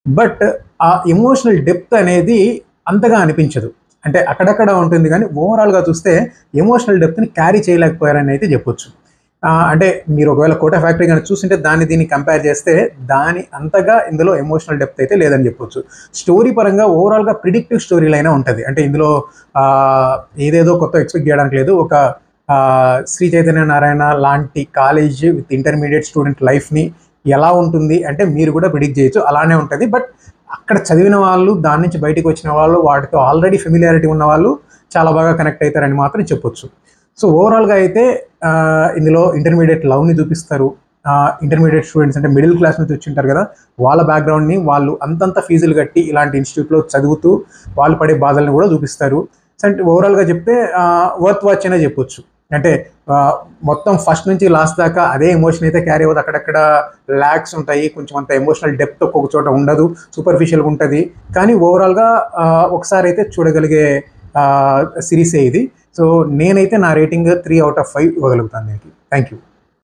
But ఆ emotional depth అనేది అంతగా అనిపించదు. అంటే అక్కడక్కడ ఉంటుంది కానీ ఓవరాల్‌గా చూస్తే ఎమోషనల్ డెప్త్‌ని క్యారీ చేయలేకపోయారని అయితే చెప్పొచ్చు. అంటే మీరు ఒకవేళ 'కోటా ఫ్యాక్టరీ' గనుక చూసుంటే దాన్ని దీన్ని కంపేర్ చేస్తే దాని అంతగా ఇందులో ఎమోషనల్ డెప్త్ అయితే లేదని చెప్పొచ్చు. స్టోరీ పరంగా ఓవరాల్‌గా ప్రిడిక్టివ్ స్టోరీ లైనే ఉంటది. అంటే ఇందులో ఏదేదో కొత్తగా ఎక్స్‌పెక్ట్ చేయడానికి లేదు. ఒక శ్రీ చైతన్య నారాయణ లాంటి కాలేజ్ విత్ ఇంటర్మీడియేట్ స్టూడెంట్ లైఫ్‌ని ఎలా ఉంటుంది అంటే మీరు కూడా ప్రిడిక్ట్ చేయొచ్చు. అలానే ఉంటది. బట్ అక్కడ చదివిన వాళ్ళు, దాని నుంచి బయటికి వచ్చిన వాళ్ళు, వాటితో ఆల్రెడీ ఫెమిలియారిటీ ఉన్నవాళ్ళు చాలా బాగా కనెక్ట్ అవుతారని మాత్రం చెప్పొచ్చు. సో ఓవరాల్‌గా అయితే ఇందులో ఇంటర్మీడియేట్ లవ్‌ని చూపిస్తారు. ఇంటర్మీడియేట్ స్టూడెంట్స్ అంటే మిడిల్ క్లాస్ నుంచి వచ్చింటారు కదా! వాళ్ళ బ్యాక్‌గ్రౌండ్‌ని వాళ్ళు అంతంత ఫీజులు కట్టి ఇలాంటి ఇన్‌స్టిట్యూట్‌లో చదువుతూ వాళ్ళు పడే బాధలను కూడా చూపిస్తారు. సో అంటే ఓవరాల్‌గా చెప్తే వర్త్ వాచ్ అనే చెప్పొచ్చు. అంటే మొత్తం ఫస్ట్ నుంచి లాస్ట్ దాకా అదే ఎమోషన్ అయితే క్యారీ అవ్వదు. అక్కడక్కడ ల్యాగ్స్ ఉంటాయి. కొంచెం అంత ఎమోషనల్ డెప్త్ ఒక్కొక్క చోట ఉండదు. సూపర్ఫిషియల్‌గా ఉంటది. కానీ ఓవరాల్‌గా ఒకసారి అయితే చూడగలిగే సిరీసే ఇది. సో నేనైతే నా రేటింగ్ 3/5 ఇవ్వగలుగుతాను దీనికి. Thank you.